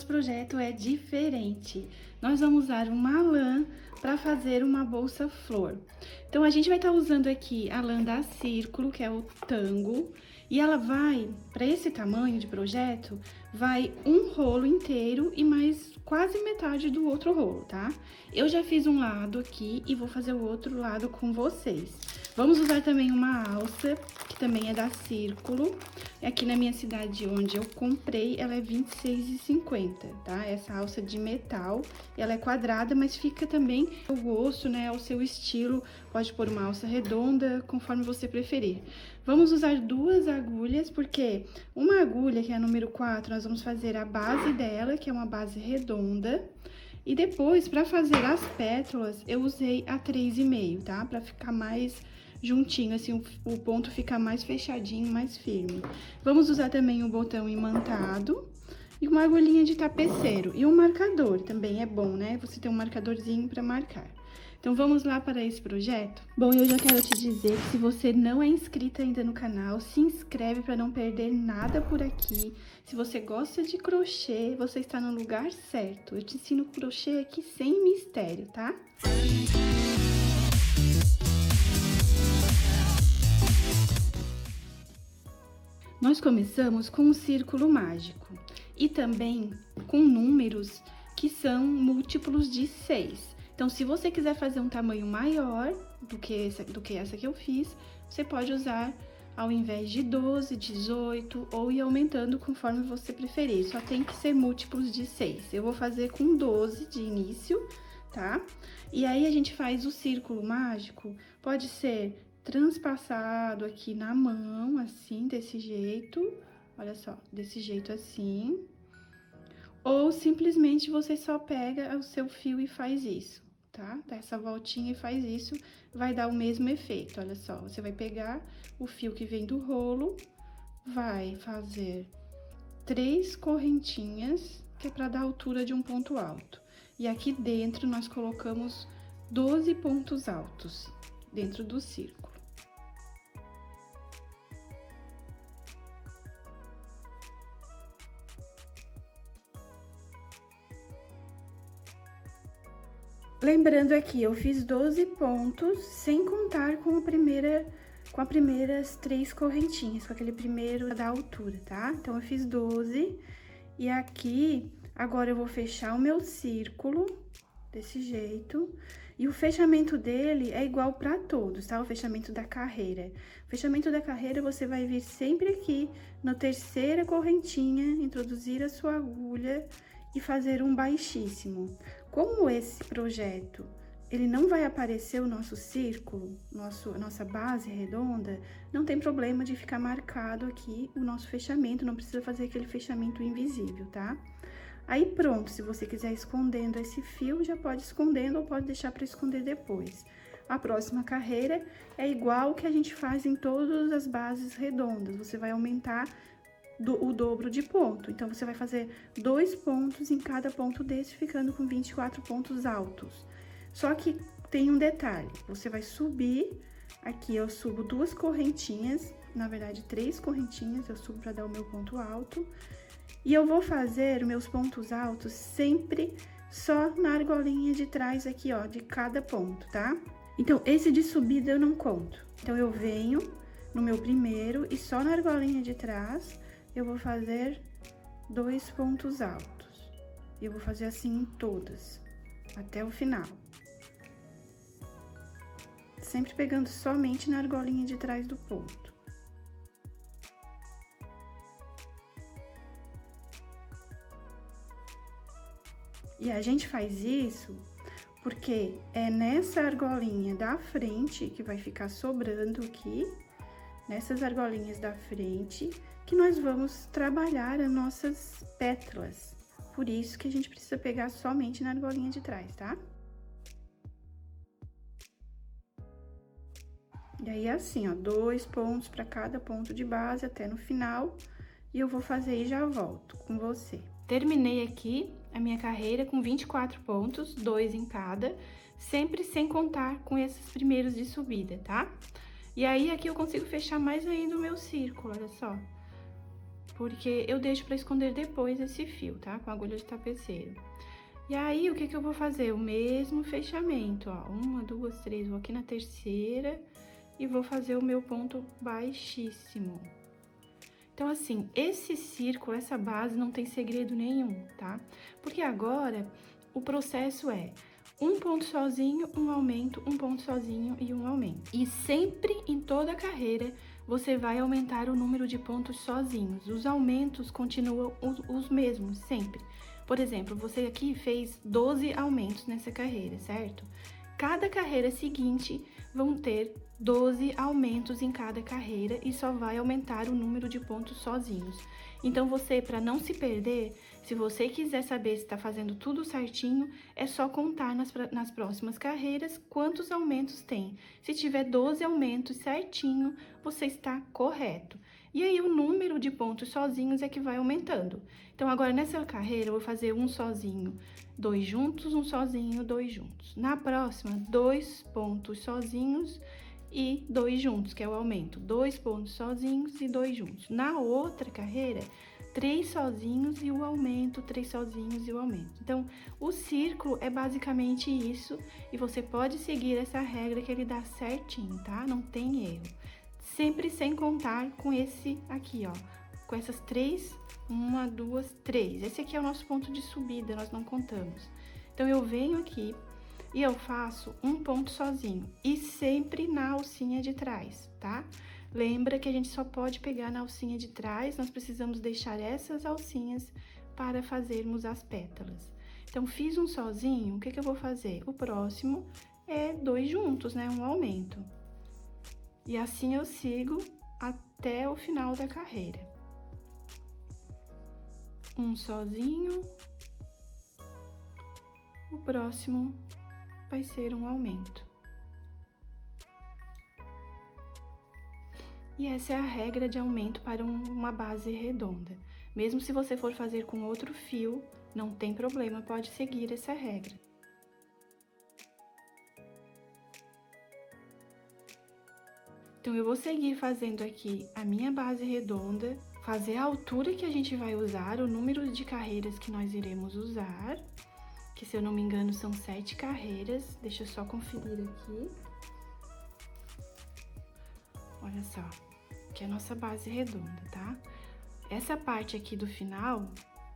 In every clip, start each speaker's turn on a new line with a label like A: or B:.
A: nosso projeto é diferente. Nós vamos usar uma lã para fazer uma bolsa flor. Então, a gente vai estar usando aqui a lã da Círculo, que é o tango, e ela vai, para esse tamanho de projeto, vai um rolo inteiro e mais quase metade do outro rolo, tá? Eu já fiz um lado aqui e vou fazer o outro lado com vocês. Vamos usar também uma alça, que também é da Círculo. Aqui na minha cidade, onde eu comprei, ela é R$26,50, tá? Essa alça de metal, ela é quadrada, mas fica também ao gosto, né? Ao seu estilo. Pode pôr uma alça redonda, conforme você preferir. Vamos usar duas agulhas, porque uma agulha, que é a número 4, nós vamos fazer a base dela, que é uma base redonda. E depois, para fazer as pétalas, eu usei a 3,5, tá? Para ficar mais juntinho, assim, o ponto fica mais fechadinho, mais firme. Vamos usar também um botão imantado e uma agulhinha de tapeceiro. E um marcador também é bom, né? Você tem um marcadorzinho para marcar. Então, vamos lá para esse projeto? Bom, eu já quero te dizer que se você não é inscrita ainda no canal, se inscreve para não perder nada por aqui. Se você gosta de crochê, você está no lugar certo. Eu te ensino crochê aqui sem mistério, tá? Nós começamos com um círculo mágico e também com números que são múltiplos de 6. Então, se você quiser fazer um tamanho maior do que essa que eu fiz, você pode usar ao invés de 12, 18 ou ir aumentando conforme você preferir. Só tem que ser múltiplos de 6. Eu vou fazer com 12 de início, tá? E aí, a gente faz o círculo mágico, pode ser transpassado aqui na mão, assim, desse jeito. Olha só, desse jeito assim. Ou simplesmente você só pega o seu fio e faz isso, tá? Dá essa voltinha e faz isso, vai dar o mesmo efeito. Olha só, você vai pegar o fio que vem do rolo, vai fazer 3 correntinhas, que é para dar a altura de um ponto alto. E aqui dentro nós colocamos 12 pontos altos dentro do círculo. Lembrando aqui, eu fiz 12 pontos, sem contar com as primeiras 3 correntinhas, com aquele primeiro da altura, tá? Então, eu fiz 12, e aqui, agora eu vou fechar o meu círculo, desse jeito, e o fechamento dele é igual para todos, tá? O fechamento da carreira. O fechamento da carreira, você vai vir sempre aqui, na terceira correntinha, introduzir a sua agulha e fazer um baixíssimo. Como esse projeto, ele não vai aparecer o nosso círculo, nossa base redonda, não tem problema de ficar marcado aqui o nosso fechamento, não precisa fazer aquele fechamento invisível, tá? Aí, pronto, se você quiser escondendo esse fio, já pode escondendo ou pode deixar para esconder depois. A próxima carreira é igual que a gente faz em todas as bases redondas, você vai aumentar o dobro de ponto. Então, você vai fazer 2 pontos em cada ponto desse, ficando com 24 pontos altos. Só que tem um detalhe, você vai subir, aqui eu subo 2 correntinhas, na verdade 3 correntinhas, eu subo para dar o meu ponto alto. E eu vou fazer os meus pontos altos sempre só na argolinha de trás aqui, ó, de cada ponto, tá? Então, esse de subida eu não conto. Então, eu venho no meu primeiro e só na argolinha de trás eu vou fazer 2 pontos altos. Eu vou fazer assim em todas, até o final. Sempre pegando somente na argolinha de trás do ponto. E a gente faz isso porque é nessa argolinha da frente que vai ficar sobrando aqui, nessas argolinhas da frente, que nós vamos trabalhar as nossas pétalas. Por isso que a gente precisa pegar somente na argolinha de trás, tá? E aí, assim, ó, 2 pontos para cada ponto de base até no final. E eu vou fazer e já volto com você. Terminei aqui a minha carreira com 24 pontos, 2 em cada, sempre sem contar com esses primeiros de subida, tá? E aí, aqui eu consigo fechar mais ainda o meu círculo, olha só. porque eu deixo pra esconder depois esse fio, tá? Com agulha de tapeceiro. E aí, o que que eu vou fazer? O mesmo fechamento, ó. 1, 2, 3, vou aqui na terceira e vou fazer o meu ponto baixíssimo. Então, assim, esse círculo, essa base, não tem segredo nenhum, tá? Porque agora, o processo é um ponto sozinho, um aumento, um ponto sozinho e um aumento. E sempre, em toda a carreira, você vai aumentar o número de pontos sozinhos. Os aumentos continuam os mesmos, sempre. Por exemplo, você aqui fez 12 aumentos nessa carreira, certo? Cada carreira seguinte vão ter 12 aumentos em cada carreira e só vai aumentar o número de pontos sozinhos. Então, você, para não se perder, se você quiser saber se está fazendo tudo certinho, é só contar nas próximas carreiras quantos aumentos tem. Se tiver 12 aumentos certinho, você está correto. E aí, o número de pontos sozinhos é que vai aumentando. Então, agora, nessa carreira, eu vou fazer um sozinho, 2 juntos, um sozinho, 2 juntos. Na próxima, 2 pontos sozinhos e 2 juntos, que é o aumento. 2 pontos sozinhos e 2 juntos. Na outra carreira, 3 sozinhos e o aumento, 3 sozinhos e o aumento. Então, o círculo é basicamente isso, e você pode seguir essa regra que ele dá certinho, tá? Não tem erro. Sempre sem contar com esse aqui, ó, com essas 3, 1, 2, 3. Esse aqui é o nosso ponto de subida, nós não contamos. Então, eu venho aqui e eu faço um ponto sozinho, e sempre na alcinha de trás, tá? Lembra que a gente só pode pegar na alcinha de trás, nós precisamos deixar essas alcinhas para fazermos as pétalas. Então, fiz um sozinho, o que que eu vou fazer? O próximo é 2 juntos, né? Um aumento. E assim eu sigo até o final da carreira. Um sozinho. O próximo vai ser um aumento. E essa é a regra de aumento para uma base redonda. Mesmo se você for fazer com outro fio, não tem problema, pode seguir essa regra. Então, eu vou seguir fazendo aqui a minha base redonda, fazer a altura que a gente vai usar, o número de carreiras que nós iremos usar, que se eu não me engano são 7 carreiras, deixa eu só conferir aqui. Olha só, que é a nossa base redonda, tá? Essa parte aqui do final,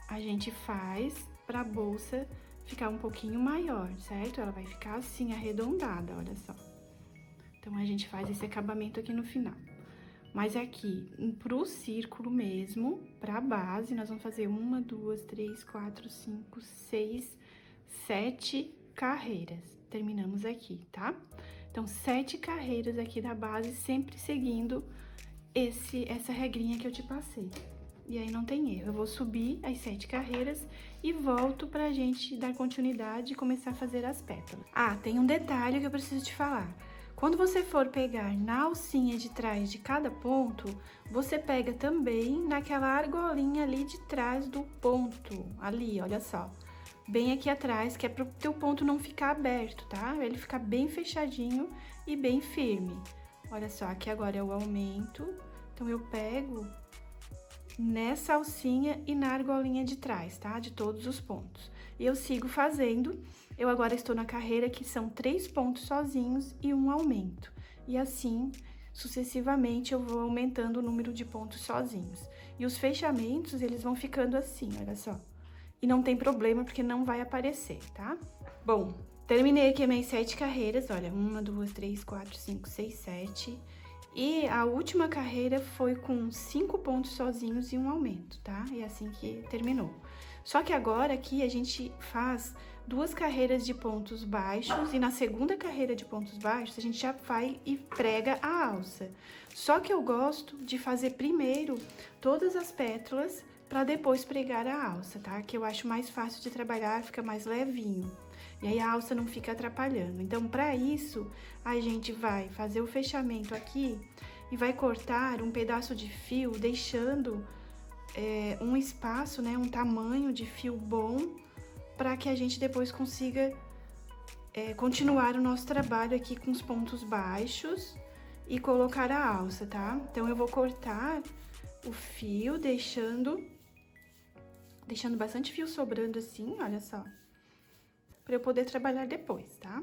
A: a gente faz pra bolsa ficar um pouquinho maior, certo? Ela vai ficar assim, arredondada, olha só. Então, a gente faz esse acabamento aqui no final. Mas aqui, pro círculo mesmo, pra base, nós vamos fazer 1, 2, 3, 4, 5, 6, 7 carreiras. Terminamos aqui, tá? Então, 7 carreiras aqui da base, sempre seguindo essa regrinha que eu te passei. E aí, não tem erro. Eu vou subir as 7 carreiras e volto pra gente dar continuidade e começar a fazer as pétalas. Ah, tem um detalhe que eu preciso te falar. Quando você for pegar na alcinha de trás de cada ponto, você pega também naquela argolinha ali de trás do ponto. Ali, olha só. Bem aqui atrás, que é pro teu ponto não ficar aberto, tá? Ele ficar bem fechadinho e bem firme. Olha só, aqui agora é o aumento. Então, eu pego nessa alcinha e na argolinha de trás, tá? De todos os pontos. E eu sigo fazendo. Eu agora estou na carreira que são 3 pontos sozinhos e um aumento. E assim, sucessivamente, eu vou aumentando o número de pontos sozinhos. E os fechamentos, eles vão ficando assim, olha só. E não tem problema, porque não vai aparecer, tá? Bom, terminei aqui as minhas 7 carreiras, olha, 1, 2, 3, 4, 5, 6, 7. E a última carreira foi com 5 pontos sozinhos e um aumento, tá? E assim que terminou. Só que agora aqui a gente faz 2 carreiras de pontos baixos e na segunda carreira de pontos baixos a gente já vai e prega a alça. Só que eu gosto de fazer primeiro todas as pétalas para depois pregar a alça, tá? Que eu acho mais fácil de trabalhar, fica mais levinho. E aí a alça não fica atrapalhando. Então, para isso, a gente vai fazer o fechamento aqui e vai cortar um pedaço de fio, deixando um espaço, né? Um tamanho de fio bom, para que a gente depois consiga continuar o nosso trabalho aqui com os pontos baixos e colocar a alça, tá? Então, eu vou cortar o fio, deixando bastante fio sobrando assim, olha só. Pra eu poder trabalhar depois, tá?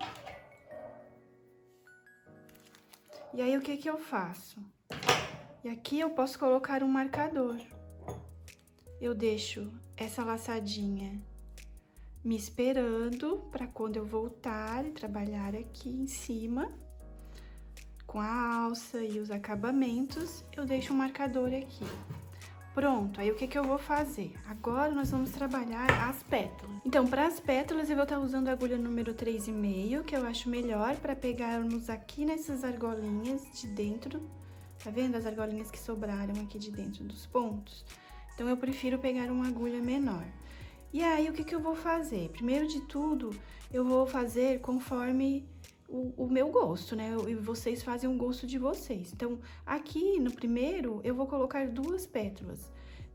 A: E aí, o que que eu faço? E aqui eu posso colocar um marcador. Eu deixo essa laçadinha me esperando para quando eu voltar e trabalhar aqui em cima, com a alça e os acabamentos, eu deixo um marcador aqui. Pronto, aí o que que eu vou fazer? Agora nós vamos trabalhar as pétalas. Então, para as pétalas, eu vou estar usando a agulha número 3,5, que eu acho melhor para pegarmos aqui nessas argolinhas de dentro. Tá vendo as argolinhas que sobraram aqui de dentro dos pontos? Então, eu prefiro pegar uma agulha menor. E aí, o que que eu vou fazer? Primeiro de tudo, eu vou fazer conforme o meu gosto, né? E vocês fazem o gosto de vocês. Então, aqui no primeiro, eu vou colocar 2 pétalas.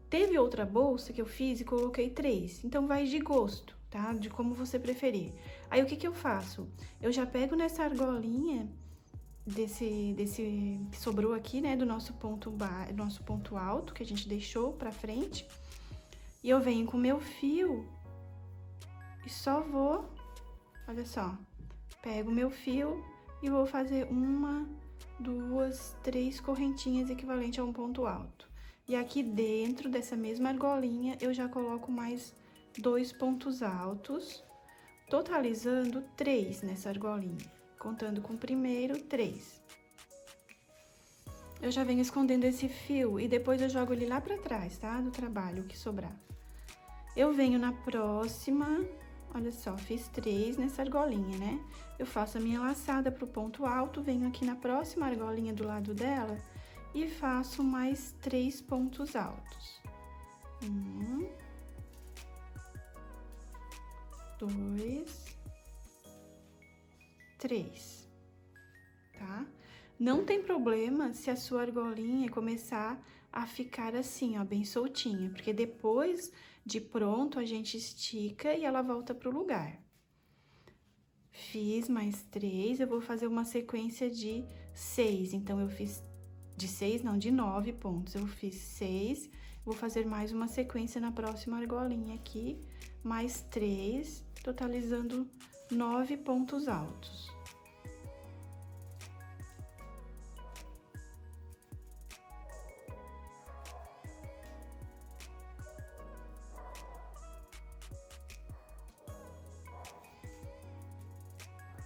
A: Teve outra bolsa que eu fiz e coloquei 3. Então, vai de gosto, tá? De como você preferir. Aí, o que que eu faço? Eu já pego nessa argolinha desse que sobrou aqui, né? Do nosso ponto alto, que a gente deixou pra frente. E eu venho com o meu fio e só vou, olha só, pego o meu fio e vou fazer 1, 2, 3 correntinhas equivalente a um ponto alto. E aqui dentro dessa mesma argolinha, eu já coloco mais 2 pontos altos, totalizando 3 nessa argolinha, contando com o primeiro, 3. Eu já venho escondendo esse fio e depois eu jogo ele lá pra trás, tá? Do trabalho, o que sobrar. Eu venho na próxima, olha só, fiz 3 nessa argolinha, né? Eu faço a minha laçada pro ponto alto, venho aqui na próxima argolinha do lado dela e faço mais 3 pontos altos. 1, 2, 3, tá? Não tem problema se a sua argolinha começar a ficar assim, ó, bem soltinha, porque depois de pronto a gente estica e ela volta pro lugar. Fiz mais 3, eu vou fazer uma sequência de 6, então eu fiz de 6, não, de 9 pontos. Eu fiz 6, vou fazer mais uma sequência na próxima argolinha aqui, mais 3, totalizando 9 pontos altos.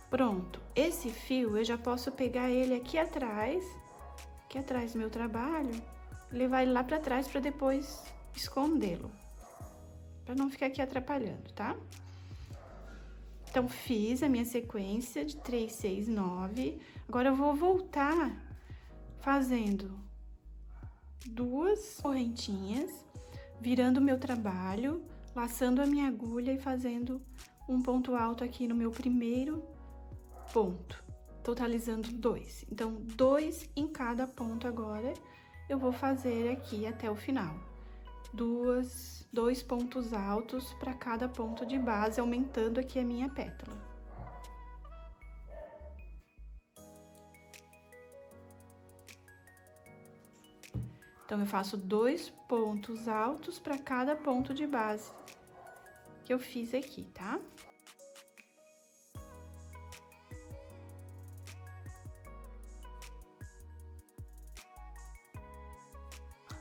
A: Pronto, esse fio eu já posso pegar ele aqui atrás do meu trabalho, levar ele lá pra trás pra depois escondê-lo, pra não ficar aqui atrapalhando, tá? Então, fiz a minha sequência de 3, 6, 9, agora eu vou voltar fazendo 2 correntinhas, virando o meu trabalho, laçando a minha agulha e fazendo um ponto alto aqui no meu primeiro ponto, totalizando 2. Então, 2 em cada ponto agora, eu vou fazer aqui até o final. 2 pontos altos para cada ponto de base, aumentando aqui a minha pétala. Então, eu faço 2 pontos altos para cada ponto de base que eu fiz aqui, tá?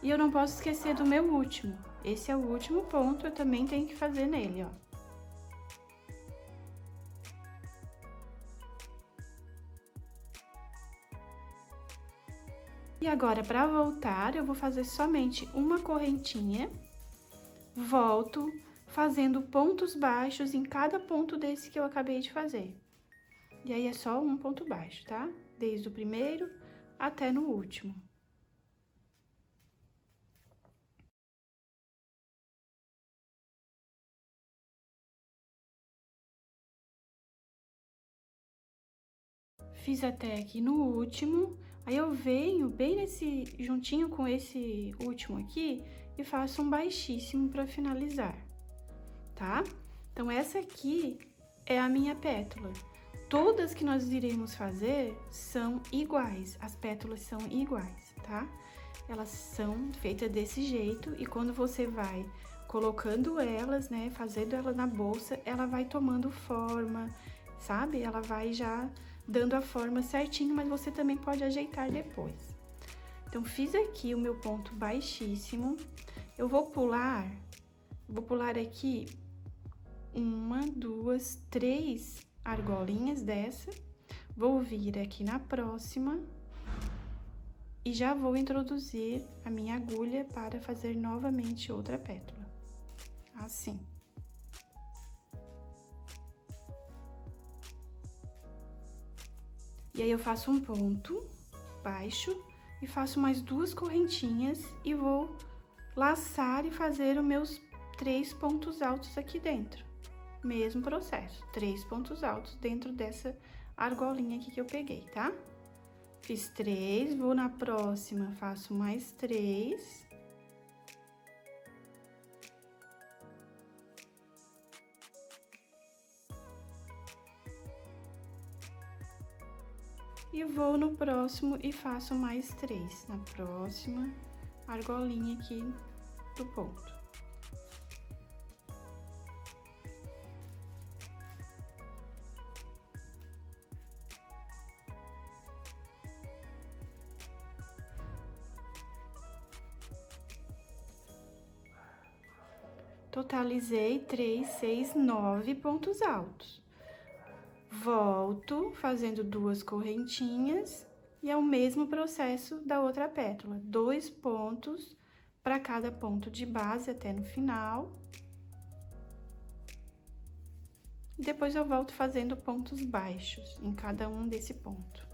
A: E eu não posso esquecer do meu último. Esse é o último ponto, eu também tenho que fazer nele, ó. E agora, para voltar, eu vou fazer somente uma correntinha, volto fazendo pontos baixos em cada ponto desse que eu acabei de fazer. E aí, é só um ponto baixo, tá? Desde o primeiro até no último. Fiz até aqui no último, aí eu venho bem juntinho com esse último aqui e faço um baixíssimo para finalizar, tá? Então, essa aqui é a minha pétala. Todas que nós iremos fazer são iguais, as pétalas são iguais, tá? elas são feitas desse jeito e quando você vai colocando elas, né, fazendo ela na bolsa, ela vai tomando forma, sabe? Ela vai já dando a forma certinho, mas você também pode ajeitar depois. Então, fiz aqui o meu ponto baixíssimo. Eu vou pular aqui 1, 2, 3 argolinhas dessa. Vou vir aqui na próxima e já vou introduzir a minha agulha para fazer novamente outra pétala. Assim. E aí, eu faço um ponto baixo e faço mais 2 correntinhas e vou laçar e fazer os meus 3 pontos altos aqui dentro. Mesmo processo, 3 pontos altos dentro dessa argolinha aqui que eu peguei, tá? Fiz 3, vou na próxima, faço mais 3. E vou no próximo e faço mais 3, na próxima argolinha aqui do ponto. Totalizei 3, 6, 9 pontos altos. Volto fazendo 2 correntinhas e é o mesmo processo da outra pétala. 2 pontos para cada ponto de base até no final. E depois eu volto fazendo pontos baixos em cada um desse ponto.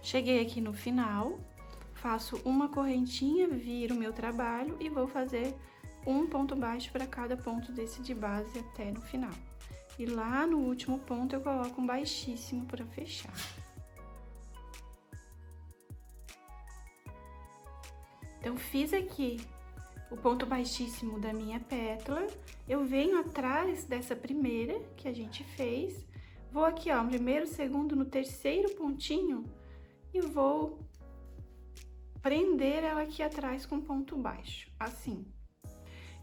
A: Cheguei aqui no final, faço uma correntinha, viro o meu trabalho e vou fazer um ponto baixo para cada ponto desse de base até no final. E lá no último ponto eu coloco um baixíssimo para fechar. Então, fiz aqui o ponto baixíssimo da minha pétala, eu venho atrás dessa primeira que a gente fez, vou aqui, ó, no primeiro, segundo, no terceiro pontinho e vou prender ela aqui atrás com ponto baixo, assim.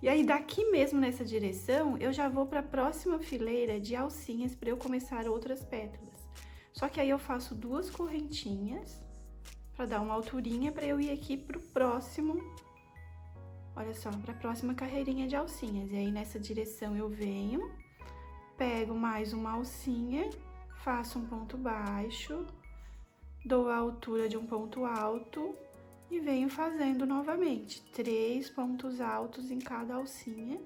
A: E aí, daqui mesmo nessa direção, eu já vou para a próxima fileira de alcinhas para eu começar outras pétalas. Só que aí eu faço 2 correntinhas para dar uma alturinha para eu ir aqui pro próximo, olha só, para a próxima carreirinha de alcinhas. E aí, nessa direção eu venho, pego mais uma alcinha, faço um ponto baixo, dou a altura de um ponto alto e venho fazendo novamente 3 pontos altos em cada alcinha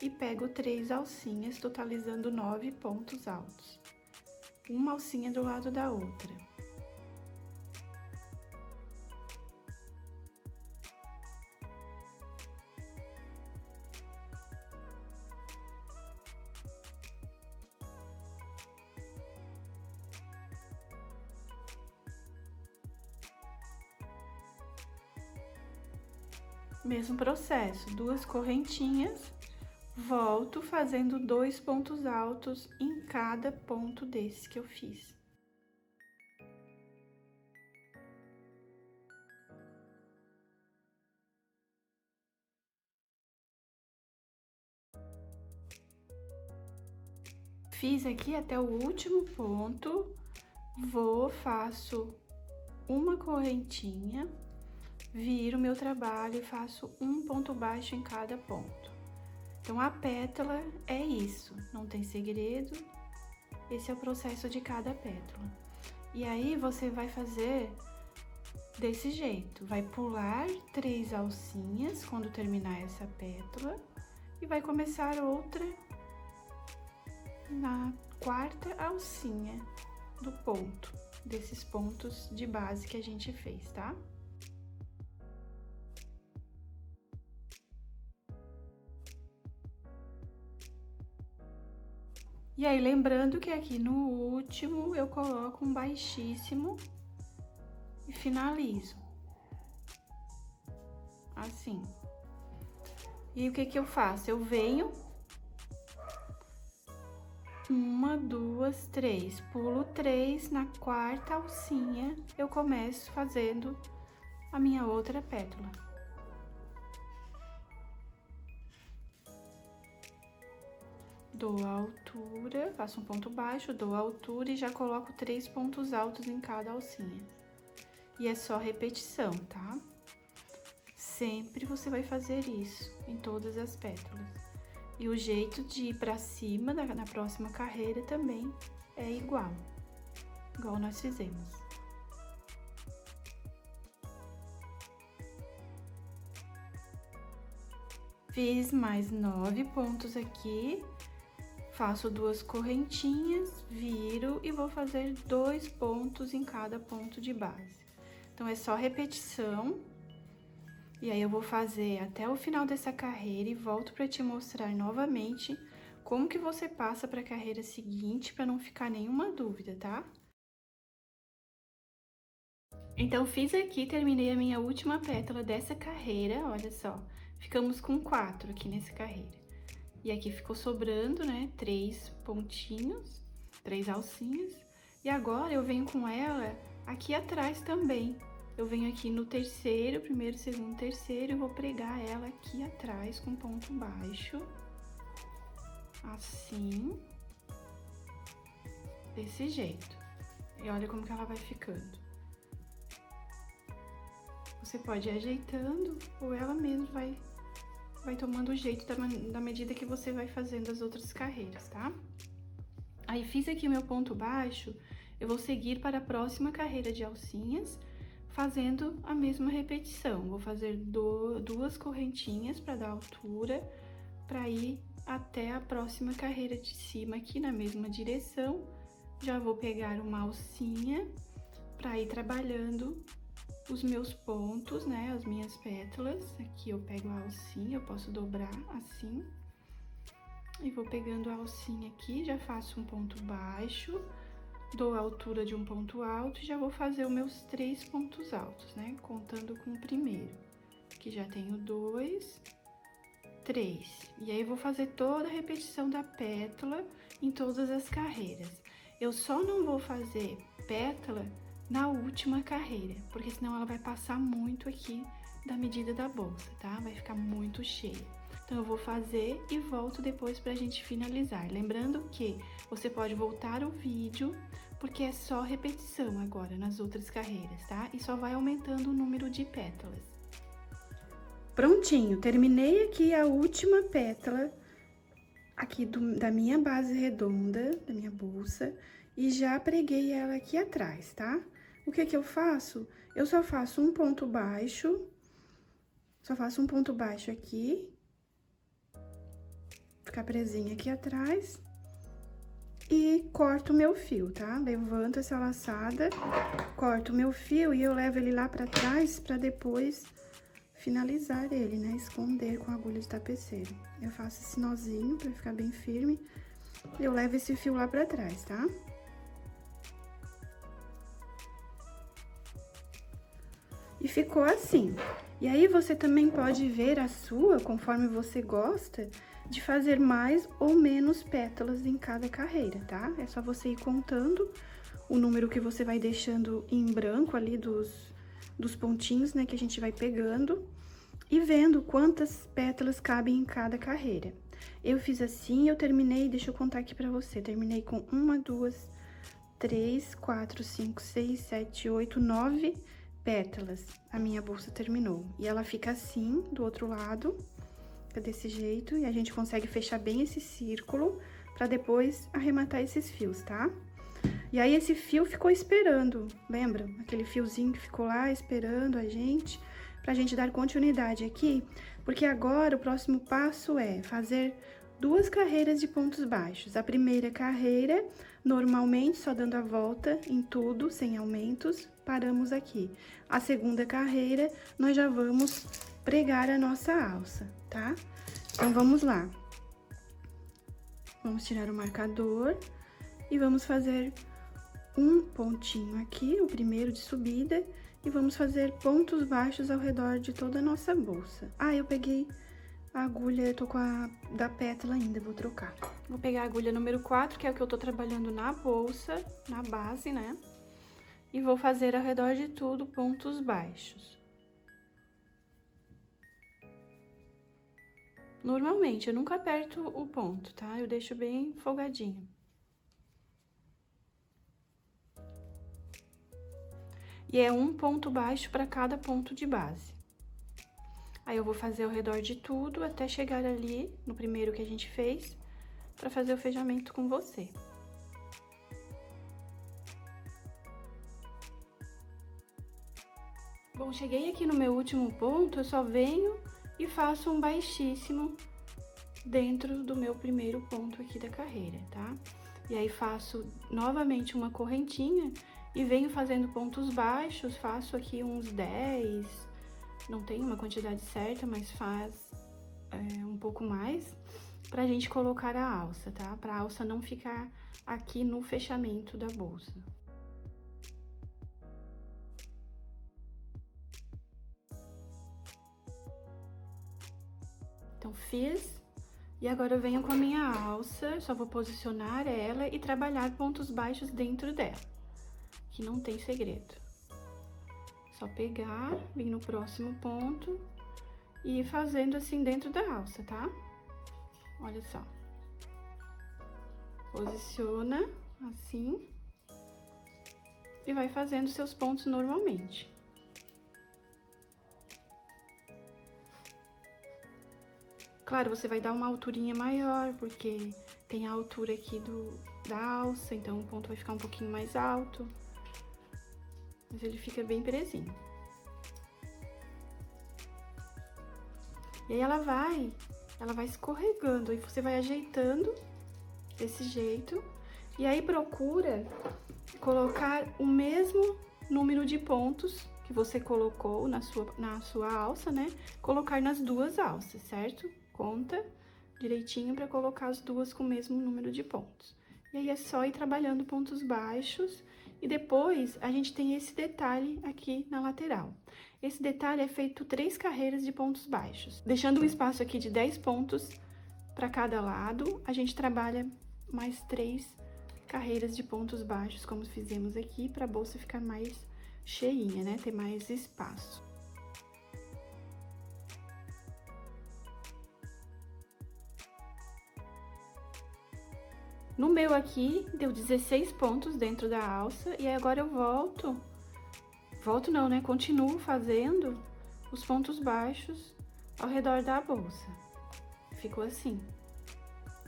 A: e pego 3 alcinhas, totalizando 9 pontos altos. Uma alcinha do lado da outra. Mesmo processo, 2 correntinhas, volto fazendo 2 pontos altos em cada ponto desse que eu fiz. Fiz aqui até o último ponto, faço uma correntinha, viro meu trabalho e faço um ponto baixo em cada ponto. Então, a pétala é isso, não tem segredo, esse é o processo de cada pétala. E aí, você vai fazer desse jeito, vai pular 3 alcinhas quando terminar essa pétala e vai começar outra na 4ª alcinha do ponto, desses pontos de base que a gente fez, tá? E aí, lembrando que aqui no último eu coloco um baixíssimo e finalizo. Assim. E o que que eu faço? Eu venho 1, 2, 3, pulo 3, na quarta alcinha eu começo fazendo a minha outra pétala. Dou a altura, faço um ponto baixo, dou a altura e já coloco 3 pontos altos em cada alcinha. E é só repetição, tá? Sempre você vai fazer isso em todas as pétalas. E o jeito de ir pra cima na próxima carreira também é igual nós fizemos. Fiz mais 9 pontos aqui, faço 2 correntinhas, viro e vou fazer 2 pontos em cada ponto de base. Então, é só repetição. E aí, eu vou fazer até o final dessa carreira e volto para te mostrar novamente como que você passa para a carreira seguinte, para não ficar nenhuma dúvida, tá? Então, fiz aqui, terminei a minha última pétala dessa carreira, olha só. Ficamos com 4 aqui nessa carreira. E aqui ficou sobrando, né, 3 pontinhos, 3 alcinhas. E agora, eu venho com ela aqui atrás também. Eu venho aqui no terceiro, primeiro, segundo, terceiro, e vou pregar ela aqui atrás com ponto baixo. Assim. Desse jeito. E olha como que ela vai ficando. Você pode ir ajeitando, ou ela mesmo vai tomando o jeito da medida que você vai fazendo as outras carreiras, tá? Aí, fiz aqui o meu ponto baixo, eu vou seguir para a próxima carreira de alcinhas, fazendo a mesma repetição. Vou fazer 2 correntinhas para dar altura, para ir até a próxima carreira de cima aqui na mesma direção. Já vou pegar uma alcinha para ir trabalhando os meus pontos, né, as minhas pétalas. Aqui eu pego a alcinha, eu posso dobrar assim. E vou pegando a alcinha aqui, já faço um ponto baixo, dou a altura de um ponto alto e já vou fazer os meus 3 pontos altos, né? Contando com o primeiro. Aqui já tenho 2, 3. E aí, vou fazer toda a repetição da pétala em todas as carreiras. Eu só não vou fazer pétala na última carreira, porque senão ela vai passar muito aqui da medida da bolsa, tá? Vai ficar muito cheia. Então, eu vou fazer e volto depois pra gente finalizar. Lembrando que você pode voltar o vídeo, porque é só repetição agora nas outras carreiras, tá? E só vai aumentando o número de pétalas. Prontinho, terminei aqui a última pétala aqui da minha base redonda, da minha bolsa, e já preguei ela aqui atrás, tá? O que que eu faço? Eu só faço um ponto baixo, aqui, ficar presinha aqui atrás, e corto o meu fio, tá? Levanto essa laçada, corto o meu fio e eu levo ele lá pra trás pra depois finalizar ele, né? Esconder com a agulha de tapeceiro. Eu faço esse nozinho pra ficar bem firme, eu levo esse fio lá pra trás, tá? E ficou assim. E aí, você também pode ver a sua, conforme você gosta, de fazer mais ou menos pétalas em cada carreira, tá? É só você ir contando o número que você vai deixando em branco ali dos pontinhos, né, que a gente vai pegando, e vendo quantas pétalas cabem em cada carreira. Eu fiz assim, eu terminei, deixa eu contar aqui pra você, terminei com 1, 2, 3, 4, 5, 6, 7, 8, 9 pétalas. A minha bolsa terminou. E ela fica assim, do outro lado, fica desse jeito, e a gente consegue fechar bem esse círculo pra depois arrematar esses fios, tá? E aí, esse fio ficou esperando, lembra? Aquele fiozinho que ficou lá esperando a gente, pra gente dar continuidade aqui, porque agora o próximo passo é fazer 2 carreiras de pontos baixos. A primeira carreira, normalmente, só dando a volta em tudo, sem aumentos, paramos aqui. A segunda carreira, nós já vamos pregar a nossa alça, tá? Então, vamos lá. Vamos tirar o marcador e vamos fazer um pontinho aqui, o primeiro de subida, e vamos fazer pontos baixos ao redor de toda a nossa bolsa. Ah, eu peguei A agulha, eu tô com a da pétala ainda, vou trocar. Vou pegar a agulha número 4, que é o que eu tô trabalhando na bolsa, na base, né? E vou fazer ao redor de tudo pontos baixos. Normalmente, eu nunca aperto o ponto, tá? Eu deixo bem folgadinho. E é um ponto baixo para cada ponto de base. Aí, eu vou fazer ao redor de tudo até chegar ali no primeiro que a gente fez, para fazer o fechamento com você. Bom, cheguei aqui no meu último ponto, eu só venho e faço um baixíssimo dentro do meu primeiro ponto aqui da carreira, tá? E aí, faço novamente uma correntinha e venho fazendo pontos baixos, faço aqui uns 10, não tem uma quantidade certa, mas faz um pouco mais, pra gente colocar a alça, tá? Pra alça não ficar aqui no fechamento da bolsa. Então, fiz, e agora eu venho com a minha alça, só vou posicionar ela e trabalhar pontos baixos dentro dela, que não tem segredo. Só pegar, vir no próximo ponto e ir fazendo assim dentro da alça, tá? Olha só. Posiciona assim e vai fazendo seus pontos normalmente. Claro, você vai dar uma alturinha maior, porque tem a altura aqui da alça, então o ponto vai ficar um pouquinho mais alto. Mas ele fica bem presinho. E aí ela vai escorregando, aí você vai ajeitando desse jeito. E aí procura colocar o mesmo número de pontos que você colocou na sua alça, né? Colocar nas duas alças, certo? Conta direitinho para colocar as duas com o mesmo número de pontos. E aí, é só ir trabalhando pontos baixos e depois a gente tem esse detalhe aqui na lateral. Esse detalhe é feito 3 carreiras de pontos baixos. Deixando um espaço aqui de 10 pontos para cada lado, a gente trabalha mais 3 carreiras de pontos baixos, como fizemos aqui, para a bolsa ficar mais cheinha, né? Ter mais espaço. No meu aqui, deu 16 pontos dentro da alça, e agora eu volto não, né? Continuo fazendo os pontos baixos ao redor da bolsa. Ficou assim.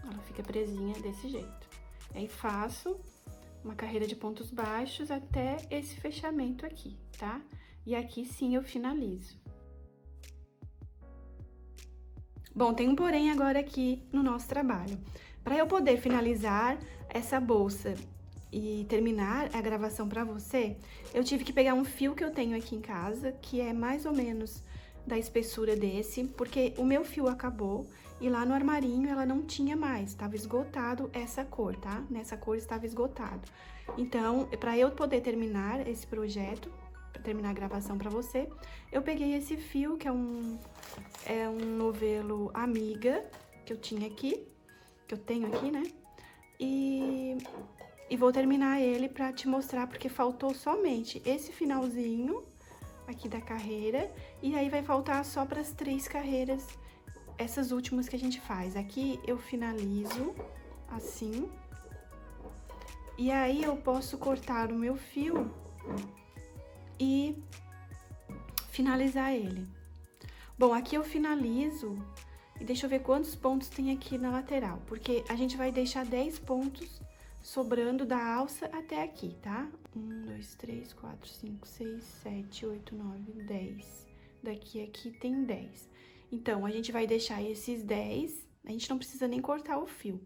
A: Ela fica presinha desse jeito. Aí, faço uma carreira de pontos baixos até esse fechamento aqui, tá? E aqui, sim, eu finalizo. Bom, tem um porém agora aqui no nosso trabalho. Para eu poder finalizar essa bolsa e terminar a gravação para você, eu tive que pegar um fio que eu tenho aqui em casa, que é mais ou menos da espessura desse, porque o meu fio acabou e lá no armarinho ela não tinha mais, estava esgotado essa cor, tá? Nessa cor estava esgotado. Então, para eu poder terminar esse projeto, para terminar a gravação para você, eu peguei esse fio, que é um novelo Amiga, que eu tinha aqui, que eu tenho aqui, né? E vou terminar ele pra te mostrar, porque faltou somente esse finalzinho aqui da carreira, e aí vai faltar só pras 3 carreiras, essas últimas que a gente faz. Aqui eu finalizo assim, e aí eu posso cortar o meu fio e finalizar ele. Bom, aqui eu finalizo. E deixa eu ver quantos pontos tem aqui na lateral, porque a gente vai deixar 10 pontos sobrando da alça até aqui, tá? 1, 2, 3, 4, 5, 6, 7, 8, 9, 10. Daqui aqui tem 10. Então, a gente vai deixar esses 10, a gente não precisa nem cortar o fio.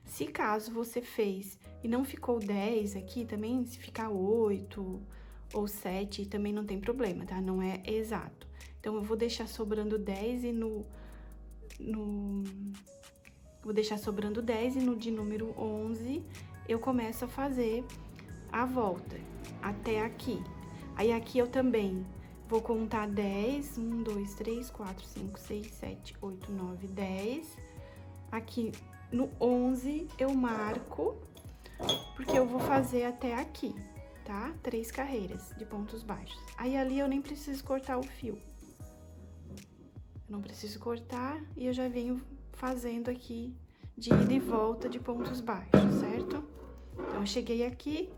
A: Se caso você fez e não ficou 10 aqui, também se ficar 8 ou 7, também não tem problema, tá? Não é exato. Então, eu vou deixar sobrando 10 e vou deixar sobrando 10 e no de número 11 eu começo a fazer a volta até aqui. Aí aqui eu também Vou contar 10, 1, 2, 3, 4, 5, 6, 7, 8, 9, 10. Aqui no 11 eu marco, porque eu vou fazer até aqui, tá? 3 carreiras de pontos baixos. Aí ali eu nem preciso cortar o fio. Eu não preciso cortar e eu já venho fazendo aqui de ida e volta de pontos baixos, certo? Então, eu cheguei aqui,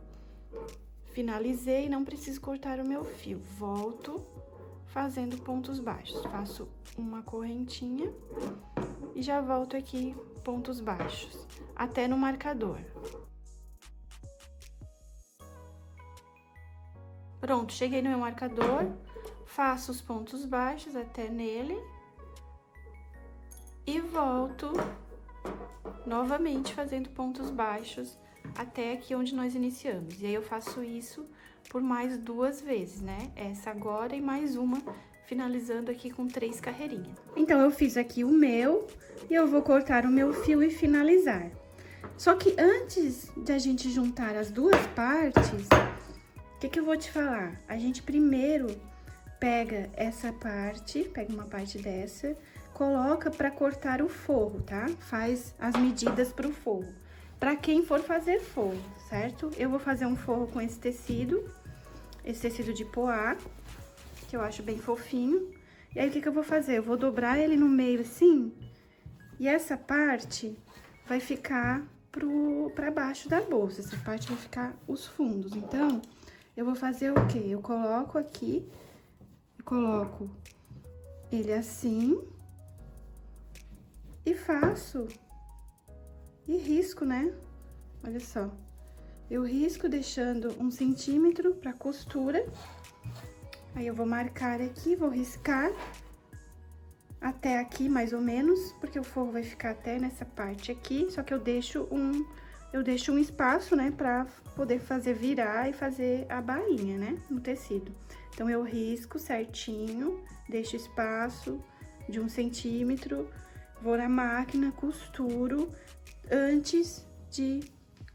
A: finalizei, não preciso cortar o meu fio. Volto fazendo pontos baixos. Faço uma correntinha e já volto aqui, pontos baixos, até no marcador. Pronto, cheguei no meu marcador, faço os pontos baixos até nele e volto novamente fazendo pontos baixos até aqui onde nós iniciamos. E aí, eu faço isso por mais 2 vezes, né? Essa agora e mais uma, finalizando aqui com 3 carreirinhas. Então, eu fiz aqui o meu e eu vou cortar o meu fio e finalizar. Só que antes de a gente juntar as 2 partes, o que eu vou te falar? A gente primeiro pega essa parte, pega uma parte dessa, coloca pra cortar o forro, tá? Faz as medidas pro forro. Pra quem for fazer forro, certo? Eu vou fazer um forro com esse tecido de poá, que eu acho bem fofinho. E aí, o que eu vou fazer? Eu vou dobrar ele no meio assim, e essa parte vai ficar pra baixo da bolsa. Essa parte vai ficar os fundos. Então, eu vou fazer o quê? Eu coloco aqui, coloco ele assim e faço e risco, né? Olha só, eu risco deixando 1 centímetro pra costura. Aí eu vou marcar aqui, vou riscar até aqui mais ou menos, porque o forro vai ficar até nessa parte aqui, só que eu deixo um espaço, né, pra poder fazer virar e fazer a bainha, né, no tecido. Então, eu risco certinho, deixo espaço de 1 centímetro, vou na máquina, costuro antes de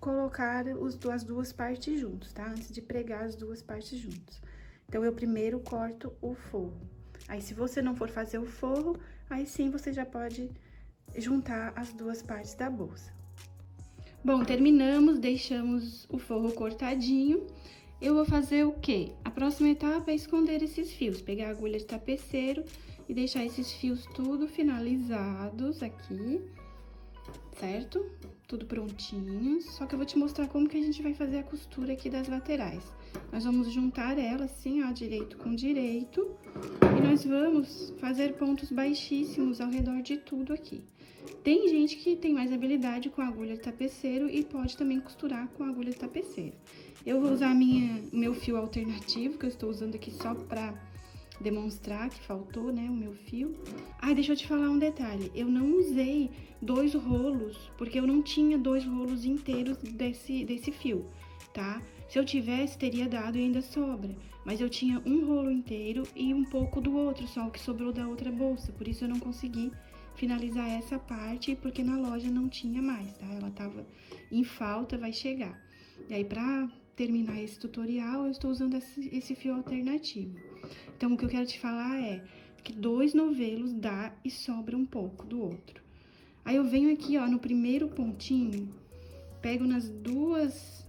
A: colocar as 2 partes juntos, tá? Antes de pregar as 2 partes juntos. Então, eu primeiro corto o forro. Aí, se você não for fazer o forro, aí sim você já pode juntar as 2 partes da bolsa. Bom, terminamos, deixamos o forro cortadinho. Eu vou fazer o quê? A próxima etapa é esconder esses fios, pegar a agulha de tapeceiro e deixar esses fios tudo finalizados aqui, certo? Tudo prontinho, só que eu vou te mostrar como que a gente vai fazer a costura aqui das laterais. Nós vamos juntar ela assim, ó, direito com direito, e nós vamos fazer pontos baixíssimos ao redor de tudo aqui. Tem gente que tem mais habilidade com a agulha de tapeceiro e pode também costurar com a agulha de tapeceiro. Eu vou usar o meu fio alternativo, que eu estou usando aqui só pra demonstrar que faltou, né, o meu fio. Ah, deixa eu te falar um detalhe. Eu não usei 2 rolos, porque eu não tinha 2 rolos inteiros desse fio, tá? Se eu tivesse, teria dado e ainda sobra. Mas eu tinha um rolo inteiro e um pouco do outro, só o que sobrou da outra bolsa. Por isso eu não consegui finalizar essa parte, porque na loja não tinha mais, tá? Ela tava em falta, vai chegar. E aí, pra terminar esse tutorial, eu estou usando esse fio alternativo. Então, o que eu quero te falar é que 2 novelos dá e sobra um pouco do outro. Aí, eu venho aqui, ó, no primeiro pontinho, pego nas duas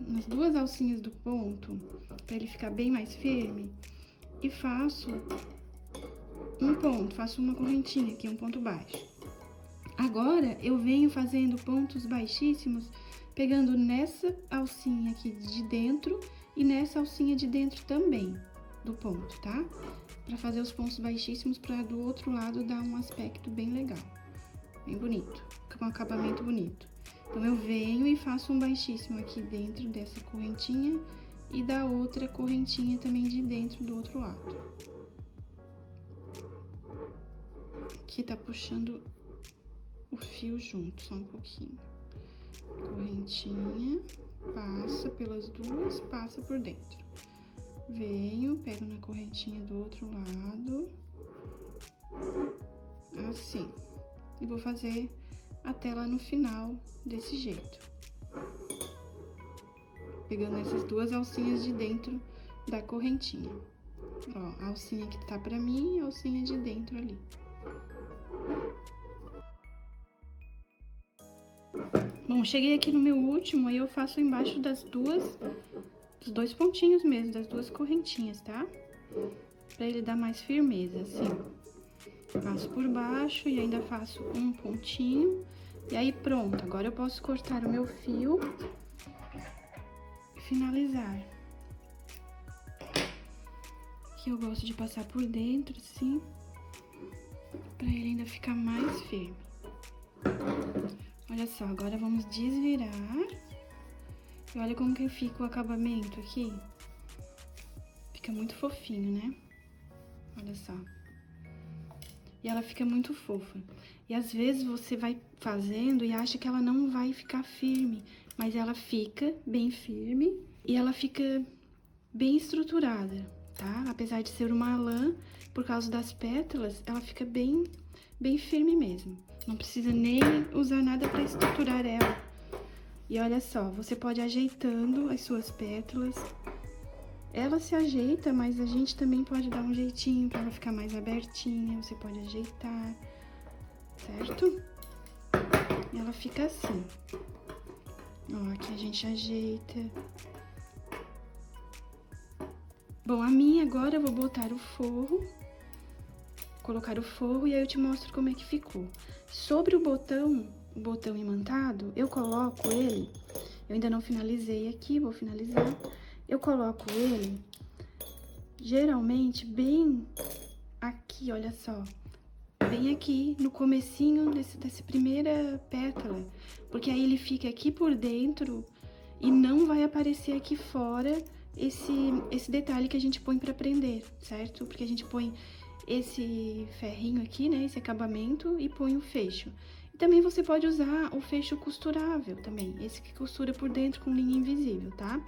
A: alcinhas do ponto, pra ele ficar bem mais firme, e faço um ponto, faço uma correntinha aqui, um ponto baixo. Agora, eu venho fazendo pontos baixíssimos, pegando nessa alcinha aqui de dentro e nessa alcinha de dentro também do ponto, tá? Pra fazer os pontos baixíssimos, pra do outro lado dar um aspecto bem legal, bem bonito, com um acabamento bonito. Então, eu venho e faço um baixíssimo aqui dentro dessa correntinha e da outra correntinha também de dentro do outro lado. Aqui tá puxando o fio junto, só um pouquinho. Correntinha, passa pelas duas, passa por dentro. Venho, pego na correntinha do outro lado, assim. E vou fazer até lá no final, desse jeito. Pegando essas 2 alcinhas de dentro da correntinha. Ó, a alcinha que tá pra mim e a alcinha de dentro ali. Bom, cheguei aqui no meu último, aí eu faço embaixo dos dois pontinhos mesmo, das duas correntinhas, tá? Pra ele dar mais firmeza, assim. Passo por baixo e ainda faço um pontinho. E aí, pronto. Agora eu posso cortar o meu fio e finalizar. Aqui eu gosto de passar por dentro, assim, pra ele ainda ficar mais firme. Olha só, agora vamos desvirar. E olha como que fica o acabamento aqui. Fica muito fofinho, né? Olha só. E ela fica muito fofa. E às vezes você vai fazendo e acha que ela não vai ficar firme, mas ela fica bem firme e ela fica bem estruturada, tá? Apesar de ser uma lã, por causa das pétalas, ela fica bem firme mesmo. Não precisa nem usar nada para estruturar ela. E olha só, você pode ir ajeitando as suas pétalas. Ela se ajeita, mas a gente também pode dar um jeitinho para ela ficar mais abertinha. Você pode ajeitar, certo? E ela fica assim. Ó, aqui a gente ajeita. Bom, a minha agora eu vou botar o forro. Colocar o forro e aí eu te mostro como é que ficou. Sobre o botão imantado, eu coloco ele, eu ainda não finalizei aqui, vou finalizar. Eu coloco ele, geralmente, bem aqui, olha só. Bem aqui no comecinho dessa primeira pétala. Porque aí ele fica aqui por dentro e não vai aparecer aqui fora esse detalhe que a gente põe pra prender, certo? Porque a gente põe esse ferrinho aqui, né, esse acabamento, e põe o fecho. E também você pode usar o fecho costurável também, esse que costura por dentro com linha invisível, tá?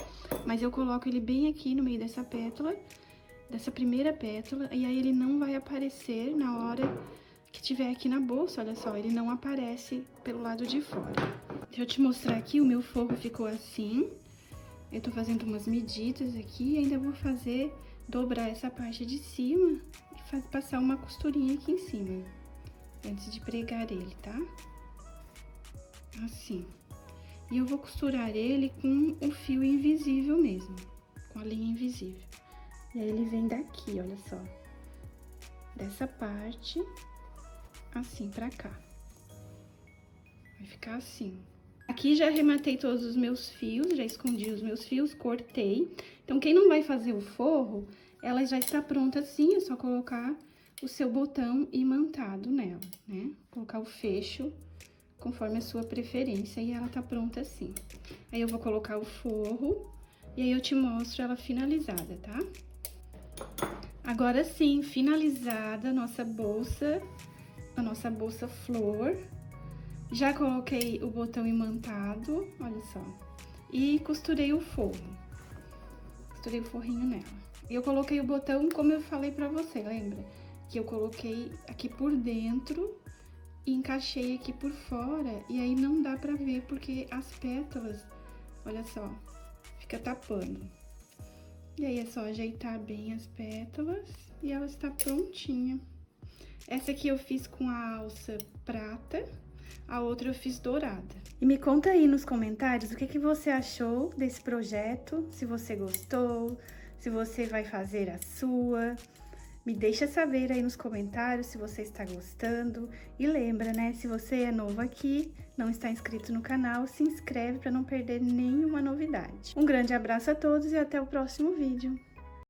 A: Mas eu coloco ele bem aqui no meio dessa pétala, dessa primeira pétala, e aí ele não vai aparecer na hora que tiver aqui na bolsa, olha só, ele não aparece pelo lado de fora. Deixa eu te mostrar aqui, o meu forro ficou assim. Eu tô fazendo umas medidas aqui e ainda vou dobrar essa parte de cima e passar uma costurinha aqui em cima, antes de pregar ele, tá? Assim. E eu vou costurar ele com o fio invisível mesmo, com a linha invisível. E aí ele vem daqui, olha só, dessa parte, assim, pra cá. Vai ficar assim. Aqui já arrematei todos os meus fios, já escondi os meus fios, cortei. Então, quem não vai fazer o forro, ela já está pronta assim, é só colocar o seu botão imantado nela, né? Colocar o fecho conforme a sua preferência e ela tá pronta assim. Aí eu vou colocar o forro e aí eu te mostro ela finalizada, tá? Agora sim, finalizada a nossa bolsa flor. Já coloquei o botão imantado, olha só, e costurei o forro. Costurei o forrinho nela. E eu coloquei o botão, como eu falei pra você, lembra? Que eu coloquei aqui por dentro e encaixei aqui por fora, e aí não dá pra ver porque as pétalas, olha só, fica tapando. E aí é só ajeitar bem as pétalas e ela está prontinha. Essa aqui eu fiz com a alça prata, a outra eu fiz dourada. E me conta aí nos comentários o que você achou desse projeto, se você gostou, se você vai fazer a sua. Me deixa saber aí nos comentários se você está gostando. E lembra, né, se você é novo aqui, não está inscrito no canal, se inscreve para não perder nenhuma novidade. Um grande abraço a todos e até o próximo vídeo.